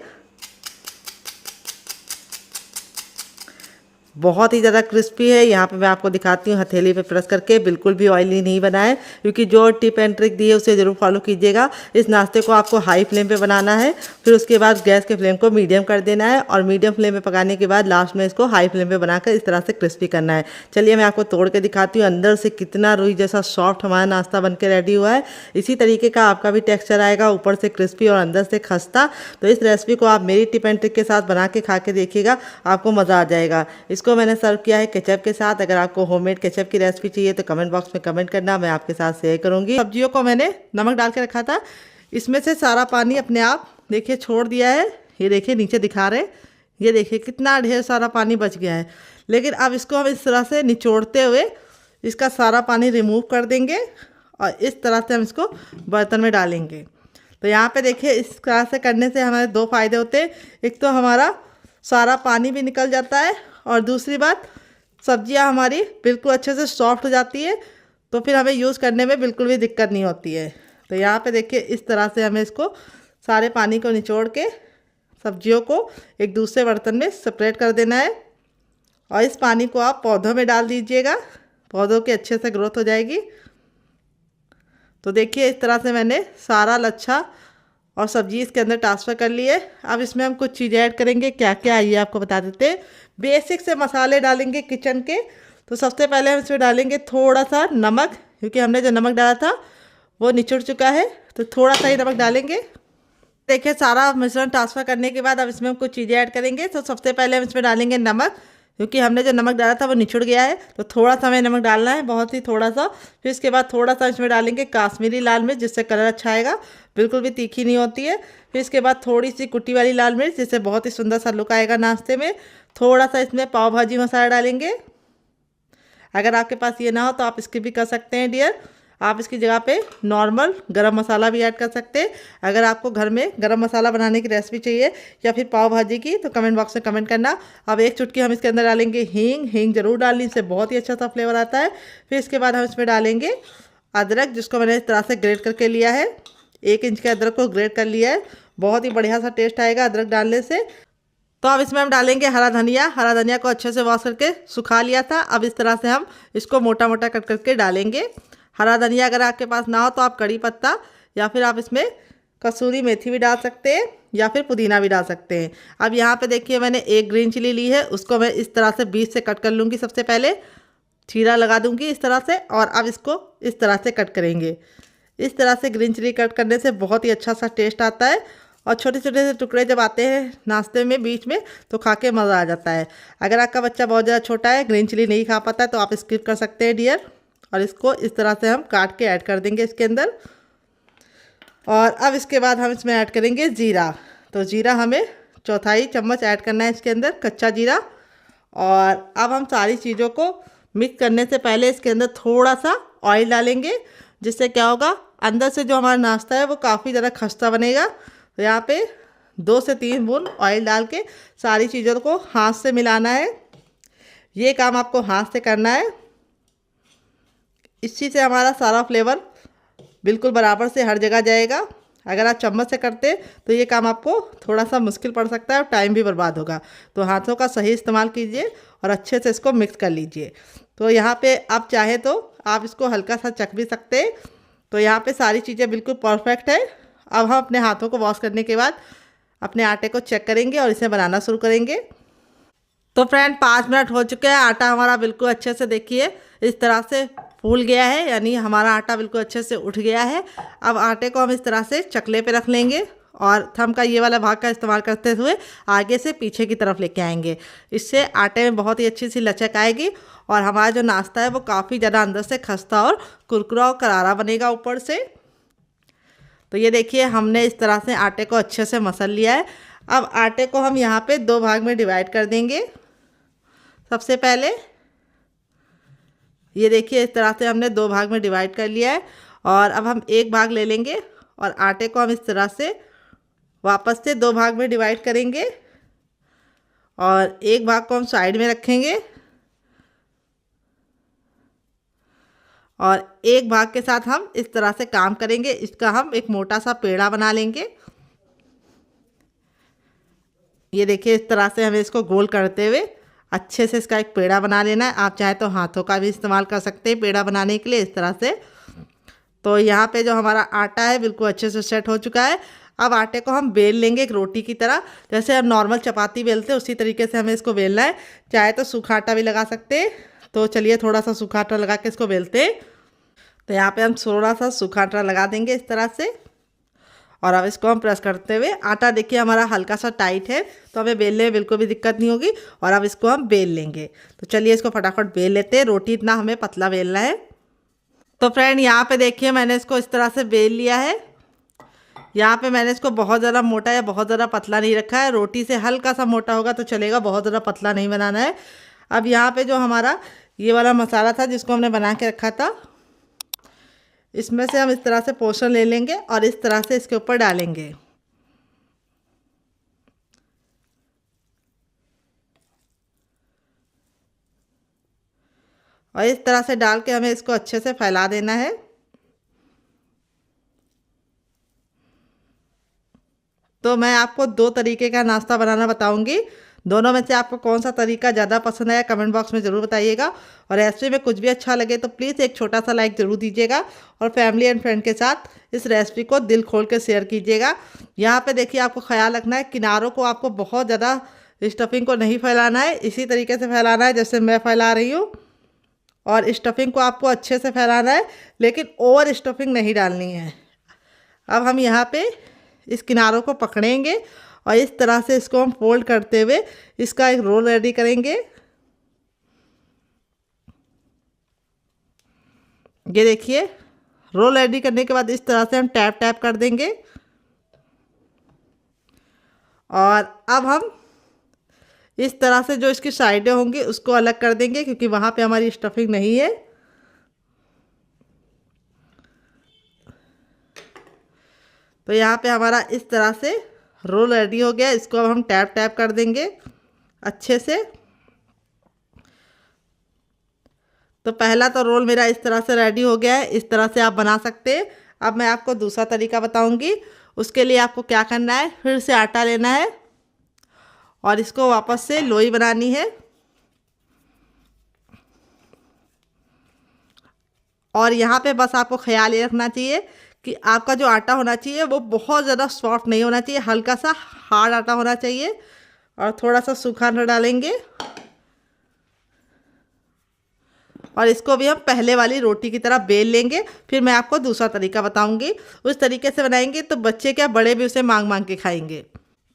बहुत ही ज़्यादा क्रिस्पी है। यहाँ पे मैं आपको दिखाती हूँ हथेली पे प्रेस करके, बिल्कुल भी ऑयली नहीं बना है, क्योंकि जो टिप एंड ट्रिक दी है उसे ज़रूर फॉलो कीजिएगा। इस नाश्ते को आपको हाई फ्लेम पे बनाना है, फिर उसके बाद गैस के फ्लेम को मीडियम कर देना है, और मीडियम फ्लेम पे पकाने के बाद लास्ट में इसको हाई फ्लेम पे बनाकर इस तरह से क्रिस्पी करना है। चलिए मैं आपको तोड़ के दिखाती हूँ अंदर से कितना रुई जैसा सॉफ्ट हमारा नाश्ता बन के रेडी हुआ है। इसी तरीके का आपका भी टेक्स्चर आएगा, ऊपर से क्रिस्पी और अंदर से खस्ता। तो इस रेसिपी को आप मेरी टिप एंड ट्रिक के साथ बना के खा के देखिएगा, आपको मज़ा आ जाएगा। इसको मैंने सर्व किया है केचप के साथ। अगर आपको होममेड केचप की रेसिपी चाहिए तो कमेंट बॉक्स में कमेंट करना, मैं आपके साथ शेयर करूंगी। सब्जियों को मैंने नमक डाल के रखा था, इसमें से सारा पानी अपने आप देखिए छोड़ दिया है। ये देखिए नीचे दिखा रहे, ये देखिए कितना ढेर सारा पानी बच गया है। लेकिन अब इसको हम इस तरह से निचोड़ते हुए इसका सारा पानी रिमूव कर देंगे, और इस तरह से हम इसको बर्तन में डालेंगे। तो यहाँ पे देखिए इस तरह से करने से हमारे 2 फ़ायदे होते हैं। एक तो हमारा सारा पानी भी निकल जाता है, और दूसरी बात सब्जियां हमारी बिल्कुल अच्छे से सॉफ्ट हो जाती है, तो फिर हमें यूज़ करने में बिल्कुल भी दिक्कत नहीं होती है। तो यहाँ पे देखिए इस तरह से हमें इसको सारे पानी को निचोड़ के सब्जियों को एक दूसरे बर्तन में सेपरेट कर देना है, और इस पानी को आप पौधों में डाल दीजिएगा, पौधों की अच्छे से ग्रोथ हो जाएगी। तो देखिए इस तरह से मैंने सारा लच्छा और सब्जी इसके अंदर ट्रांसफ़र कर लिए। अब इसमें हम कुछ चीज़ें ऐड करेंगे, क्या क्या आइए आपको बता देते हैं। बेसिक से मसाले डालेंगे किचन के। तो सबसे पहले हम इसमें डालेंगे थोड़ा सा नमक, क्योंकि हमने जो नमक डाला था वो निचुड़ चुका है, तो थोड़ा सा ही नमक डालेंगे। देखिए सारा मिश्रण ट्रांसफ़र करने के बाद अब इसमें हम कुछ चीज़ें ऐड करेंगे। तो सबसे पहले हम इसमें डालेंगे नमक, क्योंकि हमने जो नमक डाला था वो निचुड़ गया है, तो थोड़ा सा हमें नमक डालना है, बहुत ही थोड़ा सा। फिर इसके बाद थोड़ा सा इसमें डालेंगे काश्मीरी लाल मिर्च, जिससे कलर अच्छा आएगा, बिल्कुल भी तीखी नहीं होती है। फिर इसके बाद थोड़ी सी कुटी वाली लाल मिर्च, जिससे बहुत ही सुंदर सा लुक आएगा नाश्ते में। थोड़ा सा इसमें पाव भाजी मसाला डालेंगे। अगर आपके पास ये ना हो तो आप स्किप भी कर सकते हैं डियर, आप इसकी जगह पे नॉर्मल गरम मसाला भी ऐड कर सकते हैं। अगर आपको घर में गरम मसाला बनाने की रेसिपी चाहिए या फिर पाव भाजी की, तो कमेंट बॉक्स में कमेंट करना। अब 1 चुटकी हम इसके अंदर डालेंगे हींग। हींग जरूर डालनी, इससे बहुत ही अच्छा सा फ्लेवर आता है। फिर इसके बाद हम इसमें डालेंगे अदरक, जिसको मैंने इस तरह से ग्रेट करके लिया है। 1 इंच के अदरक को ग्रेट कर लिया है, बहुत ही बढ़िया सा टेस्ट आएगा अदरक डालने से। तो अब इसमें हम डालेंगे हरा धनिया। हरा धनिया को अच्छे से वॉश करके सुखा लिया था। अब इस तरह से हम इसको मोटा मोटा कट करके डालेंगे। हरा धनिया अगर आपके पास ना हो तो आप कड़ी पत्ता या फिर आप इसमें कसूरी मेथी भी डाल सकते हैं, या फिर पुदीना भी डाल सकते हैं। अब यहाँ पे देखिए मैंने 1 ग्रीन चिली ली है, उसको मैं इस तरह से बीच से कट कर लूँगी सबसे पहले। चीरा लगा दूंगी इस तरह से। और अब इसको इस तरह से कट करेंगे। इस तरह से ग्रीन चिली कट करने से बहुत ही अच्छा सा टेस्ट आता है। और छोटे छोटे से टुकड़े जब आते हैं नाश्ते में बीच में तो खा के मज़ा आ जाता है। अगर आपका बच्चा बहुत ज़्यादा छोटा है, ग्रीन चिली नहीं खा पाता है, तो आप स्किप कर सकते हैं डियर। और इसको इस तरह से हम काट के ऐड कर देंगे इसके अंदर। और अब इसके बाद हम इसमें ऐड करेंगे ज़ीरा। तो ज़ीरा हमें 1/4 चम्मच ऐड करना है इसके अंदर, कच्चा ज़ीरा। और अब हम सारी चीज़ों को मिक्स करने से पहले इसके अंदर थोड़ा सा ऑयल डालेंगे, जिससे क्या होगा, अंदर से जो हमारा नाश्ता है वो काफ़ी ज़्यादा खस्ता बनेगा। तो यहाँ पे 2 से 3 बूंद ऑयल डाल के सारी चीज़ों को हाथ से मिलाना है। ये काम आपको हाथ से करना है। इसी से हमारा सारा फ्लेवर बिल्कुल बराबर से हर जगह जाएगा। अगर आप चम्मच से करते तो ये काम आपको थोड़ा सा मुश्किल पड़ सकता है और टाइम भी बर्बाद होगा। तो हाथों का सही इस्तेमाल कीजिए और अच्छे से इसको मिक्स कर लीजिए। तो यहाँ पे आप चाहे तो आप इसको हल्का सा चख भी सकते हैं। तो यहाँ पे सारी चीज़ें बिल्कुल परफेक्ट है। अब हम अपने हाथों को वॉश करने के बाद अपने आटे को चेक करेंगे और इसे बनाना शुरू करेंगे। तो फ्रेंड 5 मिनट हो चुके हैं। आटा हमारा बिल्कुल अच्छे से देखिए इस तरह से फूल गया है, यानी हमारा आटा बिल्कुल अच्छे से उठ गया है। अब आटे को हम इस तरह से चकले पे रख लेंगे और थंब का ये वाला भाग का इस्तेमाल करते हुए आगे से पीछे की तरफ लेके आएंगे। इससे आटे में बहुत ही अच्छी सी लचक आएगी और हमारा जो नाश्ता है वो काफ़ी ज़्यादा अंदर से खस्ता और कुरकुरा और करारा बनेगा ऊपर से। तो ये देखिए हमने इस तरह से आटे को अच्छे से मसल लिया है। अब आटे को हम यहाँ पे 2 भाग में डिवाइड कर देंगे। सबसे पहले ये देखिए इस तरह से हमने 2 भाग में डिवाइड कर लिया है। और अब हम एक भाग ले लेंगे और आटे को हम इस तरह से वापस से 2 भाग में डिवाइड करेंगे और एक भाग को हम साइड में रखेंगे और एक भाग के साथ हम इस तरह से काम करेंगे। इसका हम एक मोटा सा पेड़ा बना लेंगे। ये देखिए इस तरह से हमें इसको गोल करते हुए अच्छे से इसका एक पेड़ा बना लेना है। आप चाहे तो हाथों का भी इस्तेमाल कर सकते हैं पेड़ा बनाने के लिए इस तरह से। तो यहाँ पे जो हमारा आटा है बिल्कुल अच्छे से सेट हो चुका है। अब आटे को हम बेल लेंगे एक रोटी की तरह, जैसे हम नॉर्मल चपाती बेलते हैं उसी तरीके से हमें इसको बेलना है। चाहे तो सूखा आटा भी लगा सकते हैं। तो चलिए थोड़ा सा सूखा आटा लगा के इसको बेलते हैं। तो यहाँ पे हम थोड़ा सा सूखा आटा लगा देंगे इस तरह से और अब इसको हम प्रेस करते हुए, आटा देखिए हमारा हल्का सा टाइट है तो हमें बेलने में बिल्कुल भी दिक्कत नहीं होगी। और अब इसको हम बेल लेंगे। तो चलिए इसको फटाफट बेल लेते हैं। रोटी इतना हमें पतला बेलना है। तो फ्रेंड यहाँ पे देखिए मैंने इसको इस तरह से बेल लिया है। यहाँ पे मैंने इसको बहुत ज़्यादा मोटा या बहुत ज़्यादा पतला नहीं रखा है। रोटी से हल्का सा मोटा होगा तो चलेगा, बहुत ज़्यादा पतला नहीं बनाना है। अब यहाँ पे जो हमारा ये वाला मसाला था जिसको हमने बना के रखा था, इसमें से हम इस तरह से पोर्शन ले लेंगे और इस तरह से इसके ऊपर डालेंगे। और इस तरह से डाल के हमें इसको अच्छे से फैला देना है। तो मैं आपको 2 तरीके का नाश्ता बनाना बताऊंगी। दोनों में से आपको कौन सा तरीका ज़्यादा पसंद आया कमेंट बॉक्स में ज़रूर बताइएगा। और रेसिपी में कुछ भी अच्छा लगे तो प्लीज़ एक छोटा सा लाइक ज़रूर दीजिएगा और फैमिली एंड फ्रेंड के साथ इस रेसिपी को दिल खोल के शेयर कीजिएगा। यहाँ पे देखिए आपको ख्याल रखना है, किनारों को आपको बहुत ज़्यादा स्टफिंग को नहीं फैलाना है, इसी तरीके से फैलाना है जैसे मैं फैला रही हूँ। और स्टफिंग को आपको अच्छे से फैलाना है, लेकिन ओवर स्टफिंग नहीं डालनी है। अब हम यहाँ पे इस किनारों को पकड़ेंगे और इस तरह से इसको हम फोल्ड करते हुए इसका एक रोल रेडी करेंगे। ये देखिए रोल रेडी करने के बाद इस तरह से हम टैप टैप कर देंगे। और अब हम इस तरह से जो इसकी साइडें होंगी उसको अलग कर देंगे, क्योंकि वहाँ पे हमारी स्टफिंग नहीं है। तो यहाँ पे हमारा इस तरह से रोल रेडी हो गया। इसको अब हम टैप टैप कर देंगे अच्छे से। तो पहला तो रोल मेरा इस तरह से रेडी हो गया है। इस तरह से आप बना सकते हैं। अब मैं आपको दूसरा तरीका बताऊंगी। उसके लिए आपको क्या करना है, फिर से आटा लेना है और इसको वापस से लोई बनानी है। और यहाँ पे बस आपको ख्याल ये रखना चाहिए कि आपका जो आटा होना चाहिए वो बहुत ज़्यादा सॉफ्ट नहीं होना चाहिए, हल्का सा हार्ड आटा होना चाहिए। और थोड़ा सा सूखा आटा डालेंगे और इसको भी हम पहले वाली रोटी की तरह बेल लेंगे। फिर मैं आपको दूसरा तरीका बताऊंगी। उस तरीके से बनाएंगे तो बच्चे क्या बड़े भी उसे मांग मांग के खाएंगे।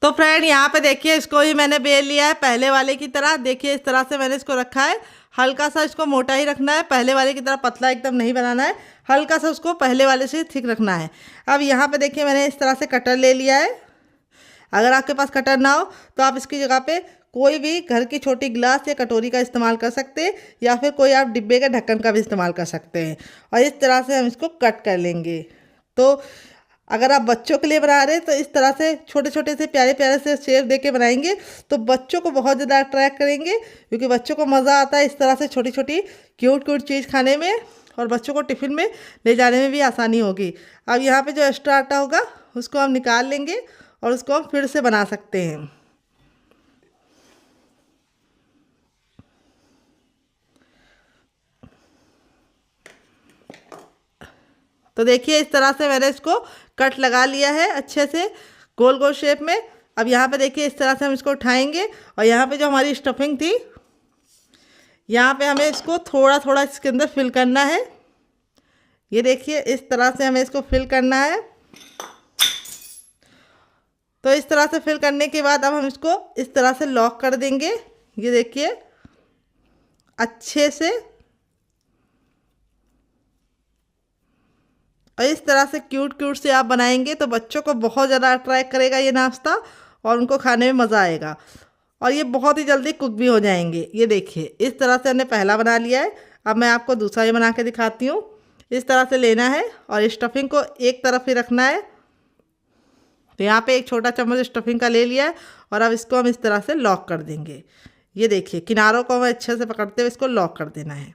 तो फ्रेंड यहाँ पे देखिए इसको ही मैंने बेल लिया है पहले वाले की तरह। देखिए इस तरह से मैंने इसको रखा है। हल्का सा इसको मोटा ही रखना है, पहले वाले की तरह पतला एकदम नहीं बनाना है। हल्का सा उसको पहले वाले से थिक रखना है। अब यहाँ पे देखिए मैंने इस तरह से कटर ले लिया है। अगर आपके पास कटर ना हो तो आप इसकी जगह पे कोई भी घर की छोटी गिलास या कटोरी का इस्तेमाल कर सकते हैं, या फिर कोई आप डिब्बे के ढक्कन का भी इस्तेमाल कर सकते हैं। और इस तरह से हम इसको कट कर लेंगे। तो अगर आप बच्चों के लिए बना रहे हैं तो इस तरह से छोटे छोटे से प्यारे प्यारे से शेप दे के बनाएंगे तो बच्चों को बहुत ज़्यादा अट्रैक्ट करेंगे, क्योंकि बच्चों को मज़ा आता है इस तरह से छोटी छोटी क्यूट क्यूट चीज़ खाने में, और बच्चों को टिफ़िन में ले जाने में भी आसानी होगी। अब यहाँ पे जो एक्स्ट्रा आटा होगा उसको हम निकाल लेंगे और उसको हम फिर से बना सकते हैं। तो देखिए इस तरह से मैंने इसको कट लगा लिया है अच्छे से गोल गोल शेप में। अब यहाँ पे देखिए इस तरह से हम इसको उठाएंगे और यहाँ पे जो हमारी स्टफिंग थी यहाँ पे हमें इसको थोड़ा थोड़ा इसके अंदर फिल करना है। ये देखिए इस तरह से हमें इसको फिल करना है। तो इस तरह से फिल करने के बाद अब हम इसको इस तरह से लॉक कर देंगे। ये देखिए अच्छे से, और इस तरह से क्यूट क्यूट से आप बनाएंगे तो बच्चों को बहुत ज़्यादा अट्रैक्ट करेगा ये नाश्ता, और उनको खाने में मज़ा आएगा। और ये बहुत ही जल्दी कुक भी हो जाएंगे। ये देखिए इस तरह से हमने पहला बना लिया है। अब मैं आपको दूसरा ही बना के दिखाती हूँ। इस तरह से लेना है और स्टफिंग को एक तरफ ही रखना है। तो यहाँ पे एक छोटा चम्मच स्टफिंग का ले लिया है और अब इसको हम इस तरह से लॉक कर देंगे। ये देखिए किनारों को हमें अच्छे से पकड़ते हुए इसको लॉक कर देना है।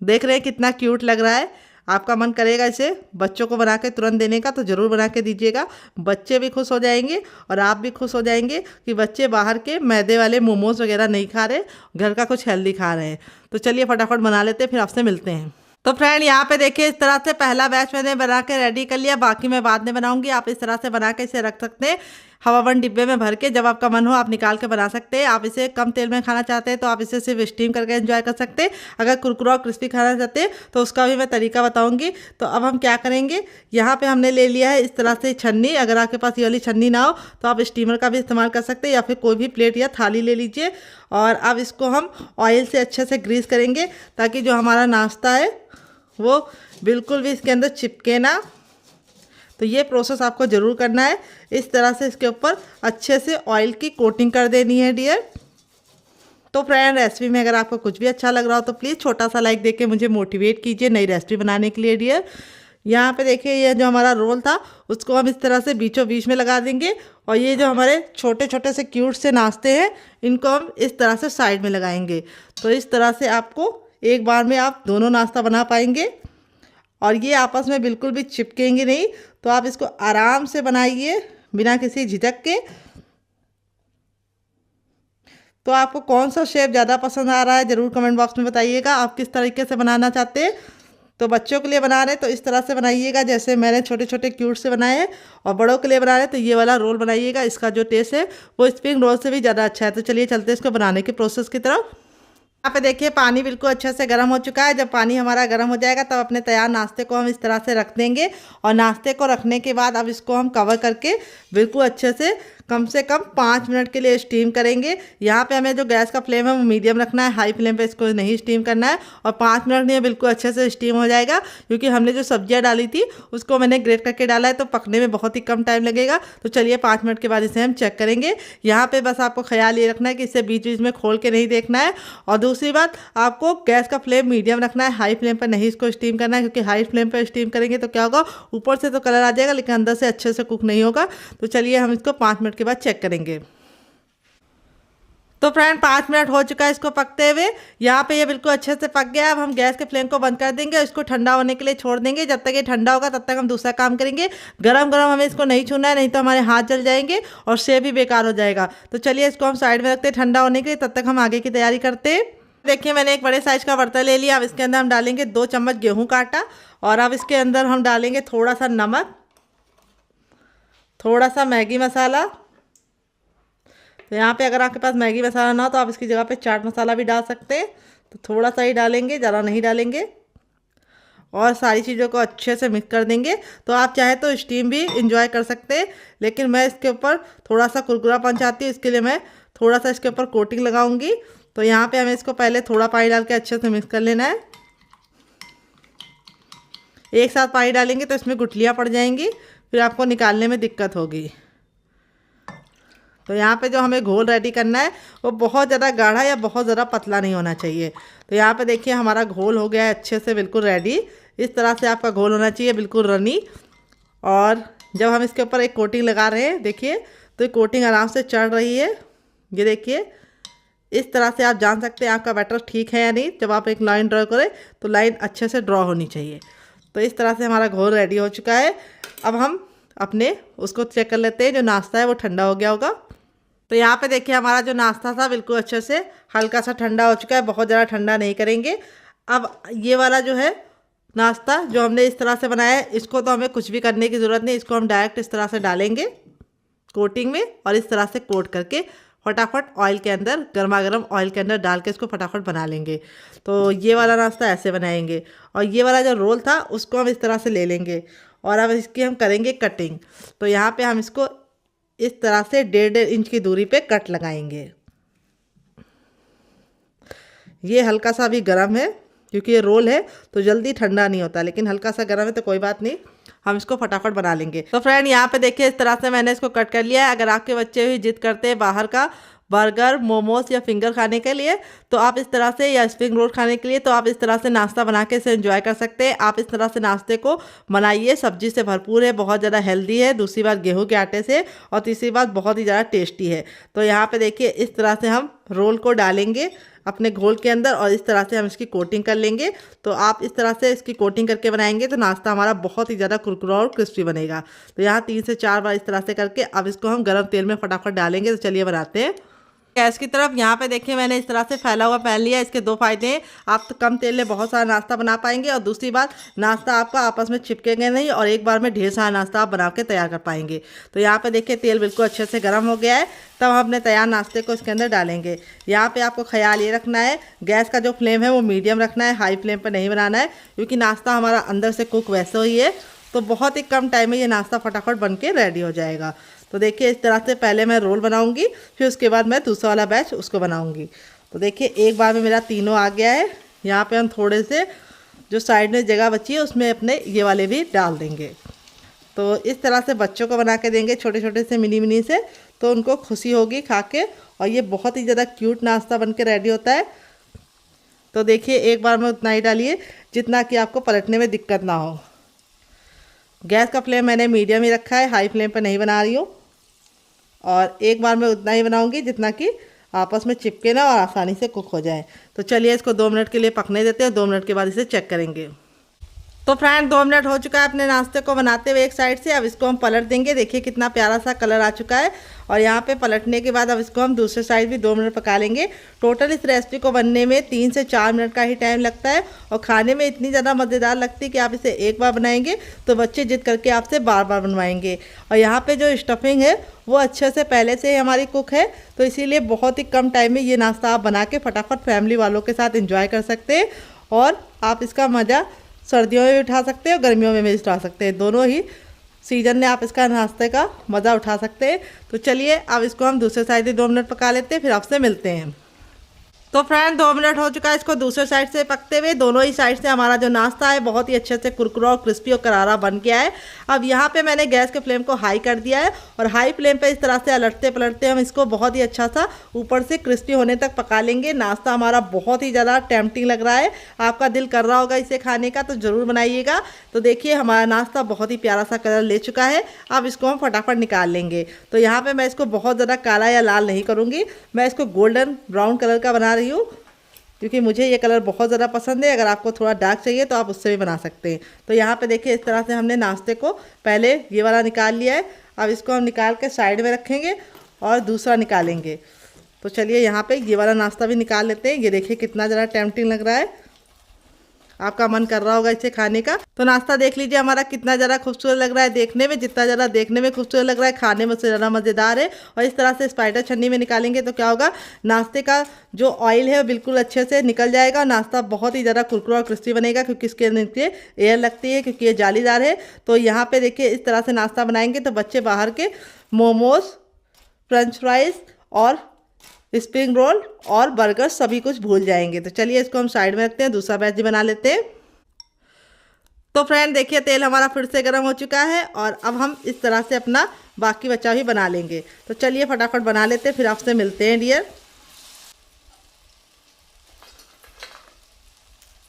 देख रहे हैं कितना क्यूट लग रहा है। आपका मन करेगा इसे बच्चों को बना के तुरंत देने का तो ज़रूर बना के दीजिएगा। बच्चे भी खुश हो जाएंगे और आप भी खुश हो जाएंगे कि बच्चे बाहर के मैदे वाले मोमोज वगैरह नहीं खा रहे, घर का कुछ हेल्दी खा रहे हैं। तो चलिए फटाफट बना लेते हैं, फिर आपसे मिलते हैं। तो फ्रेंड यहाँ पे देखिए इस तरह से पहला बैच मैंने बना के रेडी कर लिया, बाकी मैं बाद में बनाऊंगी। आप इस तरह से बना के इसे रख सकते हैं हवाबंद डिब्बे में भर के। जब आपका मन हो आप निकाल के बना सकते हैं। आप इसे कम तेल में खाना चाहते हैं तो आप इसे सिर्फ स्टीम करके एंजॉय कर सकते हैं। अगर कुरकुरा और क्रिस्पी खाना चाहते हैं तो उसका भी मैं तरीका बताऊंगी। तो अब हम क्या करेंगे, यहाँ पे हमने ले लिया है इस तरह से छन्नी। अगर आपके पास ये वाली छन्नी ना हो तो आप स्टीमर का भी इस्तेमाल कर सकते हैं, या फिर कोई भी प्लेट या थाली ले लीजिए। और अब इसको हम ऑयल से अच्छे से ग्रीस करेंगे ताकि जो हमारा नाश्ता है वो बिल्कुल भी इसके अंदर चिपके ना। तो ये प्रोसेस आपको ज़रूर करना है। इस तरह से इसके ऊपर अच्छे से ऑयल की कोटिंग कर देनी है डियर। तो फ्रेंड रेसिपी में अगर आपको कुछ भी अच्छा लग रहा हो तो प्लीज़ छोटा सा लाइक देके मुझे मोटिवेट कीजिए नई रेसिपी बनाने के लिए डियर। यहाँ पे देखिए ये जो हमारा रोल था उसको हम इस तरह से बीचों बीच में लगा देंगे, और ये जो हमारे छोटे छोटे से क्यूट से नाश्ते हैं इनको हम इस तरह से साइड में लगाएंगे। तो इस तरह से आपको एक बार में आप दोनों नाश्ता बना पाएंगे और ये आपस में बिल्कुल भी चिपकेंगे नहीं। तो आप इसको आराम से बनाइए बिना किसी झिझक के। तो आपको कौन सा शेप ज़्यादा पसंद आ रहा है ज़रूर कमेंट बॉक्स में बताइएगा। आप किस तरीके से बनाना चाहते हैं। तो बच्चों के लिए बना रहे हैं तो इस तरह से बनाइएगा जैसे मैंने छोटे छोटे क्यूट से बनाए हैं, और बड़ों के लिए बना रहे हैं तो ये वाला रोल बनाइएगा। इसका जो टेस्ट है वो स्प्रिंग रोल से भी ज़्यादा अच्छा है। तो चलिए चलते हैं इसको बनाने के प्रोसेस की तरफ। यहाँ पे देखिए पानी बिल्कुल अच्छे से गर्म हो चुका है। जब पानी हमारा गर्म हो जाएगा तब अपने तैयार नाश्ते को हम इस तरह से रख देंगे, और नाश्ते को रखने के बाद अब इसको हम कवर करके बिल्कुल अच्छे से कम 5 मिनट के लिए स्टीम करेंगे। यहाँ पे हमें जो गैस का फ्लेम है वो मीडियम रखना है, हाई फ्लेम पे इसको नहीं स्टीम करना है। और 5 मिनट में बिल्कुल अच्छे से स्टीम हो जाएगा, क्योंकि हमने जो सब्जियाँ डाली थी उसको मैंने ग्रेट करके डाला है तो पकने में बहुत ही कम टाइम लगेगा। तो चलिए 5 मिनट के बाद इसे हम चेक करेंगे। यहाँ पर बस आपको ख्याल ये रखना है कि इसे बीच बीच में खोल के नहीं देखना है। और दूसरी बात, आपको गैस का फ्लेम मीडियम रखना है, हाई फ्लेम पर नहीं इसको स्टीम करना है, क्योंकि हाई फ्लेम पर स्टीम करेंगे तो क्या होगा, ऊपर से तो कलर आ जाएगा लेकिन अंदर से अच्छे से कुक नहीं होगा। तो चलिए हम इसको 5 मिनट के बाद चेक करेंगे। तो फ्रेंड 5 मिनट हो चुका है इसको पकते हुए। यहाँ पे ये बिल्कुल अच्छे से पक गया। अब हम गैस के फ्लेम को बंद कर देंगे और इसको ठंडा होने के लिए छोड़ देंगे। जब तक ये ठंडा होगा तब तक हम दूसरा काम करेंगे। गरम गरम हमें इसको नहीं छूना है, नहीं तो हमारे हाथ जल जाएंगे और शेप भी बेकार हो जाएगा। तो चलिए इसको हम साइड में रखते हैं ठंडा होने के लिए, तब तक हम आगे की तैयारी करते हैं। देखिए मैंने एक बड़े साइज का बर्तन ले लिया। अब इसके अंदर हम डालेंगे 2 चम्मच गेहूं का आटा, और अब इसके अंदर हम डालेंगे थोड़ा सा नमक, थोड़ा सा मैगी मसाला, तो यहाँ पे अगर आपके पास मैगी मसाला ना हो तो आप इसकी जगह पे चाट मसाला भी डाल सकते हैं। तो थोड़ा सा ही डालेंगे, ज़्यादा नहीं डालेंगे, और सारी चीज़ों को अच्छे से मिक्स कर देंगे। तो आप चाहे तो स्टीम भी इंजॉय कर सकते हैं, लेकिन मैं इसके ऊपर थोड़ा सा कुरकुरापन चाहती हूँ, इसके लिए मैं थोड़ा सा इसके ऊपर कोटिंग लगाऊंगी। तो यहाँ पे हमें इसको पहले थोड़ा पानी डाल के अच्छे से मिक्स कर लेना है। एक साथ पानी डालेंगे तो इसमें गुठलियाँ पड़ जाएंगी, फिर आपको निकालने में दिक्कत होगी। तो यहाँ पे जो हमें घोल रेडी करना है वो बहुत ज़्यादा गाढ़ा या बहुत ज़्यादा पतला नहीं होना चाहिए। तो यहाँ पे देखिए हमारा घोल हो गया है अच्छे से बिल्कुल रेडी। इस तरह से आपका घोल होना चाहिए, बिल्कुल रनी। और जब हम इसके ऊपर एक कोटिंग लगा रहे हैं देखिए, तो ये कोटिंग आराम से चढ़ रही है। ये देखिए, इस तरह से आप जान सकते हैं आपका बैटर ठीक है या नहीं। जब आप एक लाइन ड्रॉ करें तो लाइन अच्छे से ड्रॉ होनी चाहिए। तो इस तरह से हमारा घोल रेडी हो चुका है। अब हम अपने उसको चेक कर लेते हैं, जो नाश्ता है वो ठंडा हो गया होगा। तो यहाँ पे देखिए हमारा जो नाश्ता था बिल्कुल अच्छे से हल्का सा ठंडा हो चुका है, बहुत ज़्यादा ठंडा नहीं करेंगे। अब ये वाला जो है नाश्ता जो हमने इस तरह से बनाया है, इसको तो हमें कुछ भी करने की ज़रूरत नहीं। इसको हम डायरेक्ट इस तरह से डालेंगे कोटिंग में, और इस तरह से कोट करके फटाफट ऑयल के अंदर, गर्मा गर्म ऑयल के अंदर डाल के इसको फटाफट बना लेंगे। तो ये वाला नाश्ता ऐसे बनाएंगे। और ये वाला जो रोल था उसको हम इस तरह से ले लेंगे, और अब इसकी हम करेंगे कटिंग। तो यहाँ पे हम इसको इस तरह से 1.5 इंच की दूरी पे कट लगाएंगे। ये हल्का सा अभी गर्म है, क्योंकि ये रोल है तो जल्दी ठंडा नहीं होता, लेकिन हल्का सा गर्म है तो कोई बात नहीं, हम इसको फटाफट बना लेंगे। तो फ्रेंड यहाँ पे देखिए इस तरह से मैंने इसको कट कर लिया है। अगर आपके बच्चे भी जिद करते हैं बाहर का बर्गर, मोमोज या फिंगर खाने के लिए, तो आप इस तरह से, या स्प्रिंग रोल खाने के लिए, तो आप इस तरह से नाश्ता बना के इसे एंजॉय कर सकते हैं। आप इस तरह से नाश्ते को बनाइए, सब्जी से भरपूर है, बहुत ज़्यादा हेल्दी है, दूसरी बात गेहूं के आटे से, और तीसरी बात बहुत ही ज़्यादा टेस्टी है। तो यहाँ पे देखिए इस तरह से हम रोल को डालेंगे अपने घोल के अंदर, और इस तरह से हम इसकी कोटिंग कर लेंगे। तो आप इस तरह से इसकी कोटिंग करके बनाएंगे तो नाश्ता हमारा बहुत ही ज़्यादा कुरकुरा और क्रिस्पी बनेगा। तो यहाँ 3 से 4 बार इस तरह से करके अब इसको हम गर्म तेल में फटाफट डालेंगे। तो चलिए बनाते हैं। गैस की तरफ यहाँ पे देखिए मैंने इस तरह से फैला हुआ पैन लिया। इसके 2 फायदे हैं, आप तो कम तेल में बहुत सारा नाश्ता बना पाएंगे, और दूसरी बात नाश्ता आपका आपस में चिपकेंगे नहीं, और एक बार में ढेर सारा नाश्ता आप बना के तैयार कर पाएंगे। तो यहाँ पे देखिए तेल बिल्कुल अच्छे से गर्म हो गया है। तब हम अपने तैयार नाश्ते को इसके अंदर डालेंगे। यहाँ पे आपको ख्याल ये रखना है, गैस का जो फ्लेम है वो मीडियम रखना है, हाई फ्लेम पर नहीं बनाना है, क्योंकि नाश्ता हमारा अंदर से कुक वैसे ही है। तो बहुत ही कम टाइम में ये नाश्ता फटाफट बन के रेडी हो जाएगा। तो देखिए इस तरह से पहले मैं रोल बनाऊंगी, फिर उसके बाद मैं दूसरा वाला बैच उसको बनाऊंगी। तो देखिए एक बार में मेरा तीनों आ गया है। यहाँ पे हम थोड़े से जो साइड में जगह बची है उसमें अपने ये वाले भी डाल देंगे। तो इस तरह से बच्चों को बना के देंगे, छोटे छोटे से मिनी मिनी से, तो उनको खुशी होगी खा के, और ये बहुत ही ज़्यादा क्यूट नाश्ता बन के रेडी होता है। तो देखिए एक बार में उतना ही डालिए जितना कि आपको पलटने में दिक्कत ना हो। गैस का फ्लेम मैंने मीडियम ही रखा है, हाई फ्लेम पर नहीं बना रही हूँ। और एक बार मैं उतना ही बनाऊंगी जितना कि आपस में चिपके ना और आसानी से कुक हो जाए। तो चलिए इसको 2 मिनट के लिए पकने देते हैं, 2 मिनट के बाद इसे चेक करेंगे। तो फ्रेंड 2 मिनट हो चुका है अपने नाश्ते को बनाते हुए एक साइड से। अब इसको हम पलट देंगे। देखिए कितना प्यारा सा कलर आ चुका है। और यहाँ पे पलटने के बाद अब इसको हम दूसरे साइड भी 2 मिनट पका लेंगे। टोटल इस रेसिपी को बनने में 3 से 4 मिनट का ही टाइम लगता है, और खाने में इतनी ज़्यादा मज़ेदार लगती है कि आप इसे एक बार बनाएंगे तो बच्चे जिद करके आपसे बार बार बनवाएंगे। और यहाँ पर जो स्टफिंग है वो अच्छे से पहले से ही हमारी कुक है, तो इसीलिए बहुत ही कम टाइम में ये नाश्ता आप बना के फटाफट फैमिली वालों के साथ इंजॉय कर सकते हैं। और आप इसका मज़ा सर्दियों में भी उठा सकते हैं और गर्मियों में भी उठा सकते हैं, दोनों ही सीजन में आप इसका नाश्ते का मज़ा उठा सकते हैं। तो चलिए अब इसको हम दूसरे साइड से 2 मिनट पका लेते हैं, फिर आपसे मिलते हैं। तो फ्रेंड 2 मिनट हो चुका है इसको दूसरे साइड से पकते हुए। दोनों ही साइड से हमारा जो नाश्ता है बहुत ही अच्छे से कुरकुरा और क्रिस्पी और करारा बन गया है। अब यहाँ पे मैंने गैस के फ्लेम को हाई कर दिया है, और हाई फ्लेम पे इस तरह से अलटते पलटते हम इसको बहुत ही अच्छा सा ऊपर से क्रिस्पी होने तक पका लेंगे। नाश्ता हमारा बहुत ही ज़्यादा टेम्पटिंग लग रहा है, आपका दिल कर रहा होगा इसे खाने का, तो ज़रूर बनाइएगा। तो देखिए हमारा नाश्ता बहुत ही प्यारा सा कलर ले चुका है। अब इसको हम फटाफट निकाल लेंगे। तो यहाँ पर मैं इसको बहुत ज़्यादा काला या लाल नहीं करूँगी, मैं इसको गोल्डन ब्राउन कलर का बना रही हूँ, क्योंकि मुझे ये कलर बहुत ज़्यादा पसंद है। अगर आपको थोड़ा डार्क चाहिए तो आप उससे भी बना सकते हैं। तो यहाँ पे देखिए इस तरह से हमने नाश्ते को पहले ये वाला निकाल लिया है। अब इसको हम निकाल के साइड में रखेंगे और दूसरा निकालेंगे। तो चलिए यहाँ पे ये वाला नाश्ता भी निकाल लेते हैं। ये देखिए कितना ज़्यादा टेम्पटिंग लग रहा है। आपका मन कर रहा होगा इसे खाने का। तो नाश्ता देख लीजिए हमारा कितना ज़्यादा खूबसूरत लग रहा है देखने में, जितना ज़्यादा देखने में खूबसूरत लग रहा है खाने में उससे ज़्यादा मज़ेदार है। और इस तरह से स्पाइडर छन्नी में निकालेंगे तो क्या होगा, नाश्ते का जो ऑयल है वो बिल्कुल अच्छे से निकल जाएगा। नाश्ता बहुत ही ज़्यादा कुरकुरा और क्रिस्पी बनेगा क्योंकि इसके नीचे एयर लगती है, क्योंकि ये जालीदार है। तो यहाँ पे देखिए इस तरह से नाश्ता बनाएंगे तो बच्चे बाहर के मोमोज, फ्रेंच फ्राइज और स्प्रिंग रोल और बर्गर सभी कुछ भूल जाएंगे। तो चलिए इसको हम साइड में रखते हैं, दूसरा बैच बना लेते हैं। तो फ्रेंड देखिए तेल हमारा फिर से गर्म हो चुका है और अब हम इस तरह से अपना बाकी बचा भी बना लेंगे। तो चलिए फटाफट बना लेते हैं, फिर आपसे मिलते हैं डियर।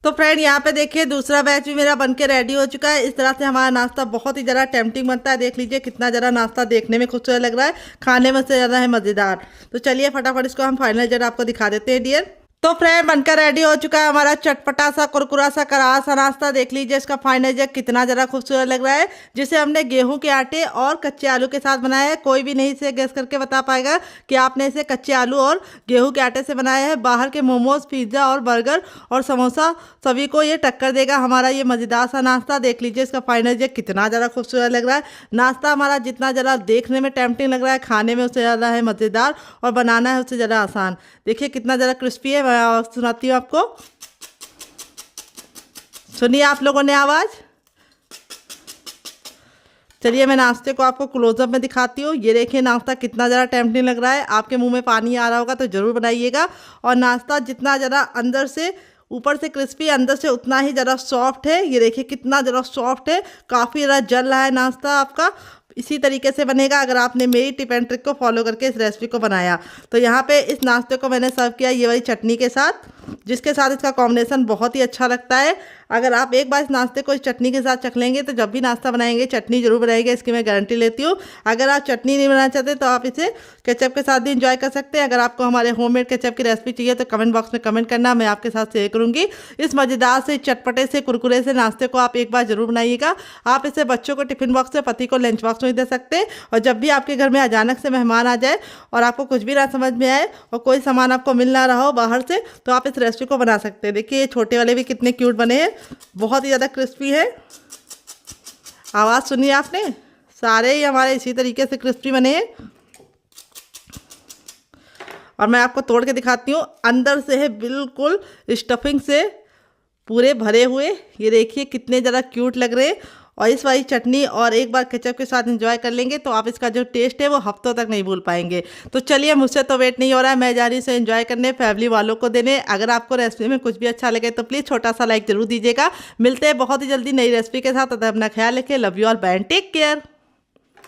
तो फ्रेंड यहाँ पे देखिए दूसरा बैच भी मेरा बनके रेडी हो चुका है। इस तरह से हमारा नाश्ता बहुत ही ज़्यादा टेम्पटिंग बनता है। देख लीजिए कितना ज़्यादा नाश्ता देखने में खूबसूरत लग रहा है, खाने में से ज़्यादा है मज़ेदार। तो चलिए फटाफट इसको हम फाइनल जरा आपको दिखा देते हैं डियर। तो फ्रेंड बनकर रेडी हो चुका है हमारा चटपटा सा कुरकुरा सा करारा सा नाश्ता। देख लीजिए इसका फाइनल जग कितना ज़्यादा खूबसूरत लग रहा है, जिसे हमने गेहूं के आटे और कच्चे आलू के साथ बनाया है। कोई भी नहीं इसे गेस करके बता पाएगा कि आपने इसे कच्चे आलू और गेहूं के आटे से बनाया है। बाहर के मोमोज, पिज्ज़ा और बर्गर और समोसा सभी को ये टक्कर देगा हमारा ये मज़ेदार सा नाश्ता। देख लीजिए इसका फाइनल जग कितना ज़्यादा खूबसूरत लग रहा है। नाश्ता हमारा जितना ज़्यादा देखने में टेम्पटिंग लग रहा है, खाने में उससे ज़्यादा है मज़ेदार और बनाना है उससे ज़्यादा आसान। देखिए कितना ज़्यादा क्रिस्पी है। सुनाती हूँ आपको, सुनिए आप लोगों ने आवाज़। चलिए मैं नाश्ते को आपको क्लोजअप में दिखाती हूँ। ये देखिए नाश्ता कितना ज़्यादा टेम्पटिंग लग रहा है। आपके मुंह में पानी आ रहा होगा तो ज़रूर बनाइएगा। और नाश्ता जितना ज़्यादा अंदर से ऊपर से क्रिस्पी, अंदर से उतना ही ज़्यादा सॉफ्ट है। ये देखिए कितना ज़्यादा सॉफ्ट है, काफ़ी ज़्यादा जल रहा है नाश्ता आपका। इसी तरीके से बनेगा अगर आपने मेरी टिप एंड ट्रिक को फॉलो करके इस रेसिपी को बनाया। तो यहाँ पे इस नाश्ते को मैंने सर्व किया ये वाली चटनी के साथ, जिसके साथ इसका कॉम्बिनेशन बहुत ही अच्छा लगता है। अगर आप एक बार इस नाश्ते को इस चटनी के साथ चख लेंगे तो जब भी नाश्ता बनाएंगे चटनी जरूर बनाएंगे, इसकी मैं गारंटी लेती हूँ। अगर आप चटनी नहीं बनाना चाहते तो आप इसे केचप के साथ भी इंजॉय कर सकते हैं। अगर आपको हमारे होममेड केचप की रेसिपी चाहिए तो कमेंट बॉक्स में कमेंट करना, मैं आपके साथ शेयर करूँगी। इस मज़ेदार से चटपटे से कुरकुरे से नाश्ते को आप एक बार जरूर बनाइएगा। आप इसे बच्चों को टिफिन बॉक्स में, पति को लंच बॉक्स में दे सकते हैं। और जब भी आपके घर में अचानक से मेहमान आ जाए और आपको कुछ भी ना समझ में आए और कोई सामान आपको मिल ना रहा हो बाहर से, तो आप इस रेसिपी को बना सकते हैं। देखिए ये छोटे वाले भी कितने क्यूट बने हैं, बहुत ही ज़्यादा क्रिस्पी है। आवाज़ सुनिए आपने, सारे ही हमारे इसी तरीके से क्रिस्पी बने हैं। और मैं आपको तोड़ के दिखाती हूँ, अंदर से है बिल्कुल स्टफिंग से पूरे भरे हुए। ये देखिए कितने ज़्यादा क्यूट लग रहे हैं। और इस वाली चटनी और एक बार केचप के साथ एंजॉय कर लेंगे तो आप इसका जो टेस्ट है वो हफ्तों तक नहीं भूल पाएंगे। तो चलिए मुझसे तो वेट नहीं हो रहा है, मैं जा रही हूँ इसे एंजॉय करने, फैमिली वालों को देने। अगर आपको रेसिपी में कुछ भी अच्छा लगे तो प्लीज़ छोटा सा लाइक जरूर दीजिएगा। मिलते हैं बहुत ही जल्दी नई रेसिपी के साथ। अपना ख्याल रखें। Love you all, bye and take care.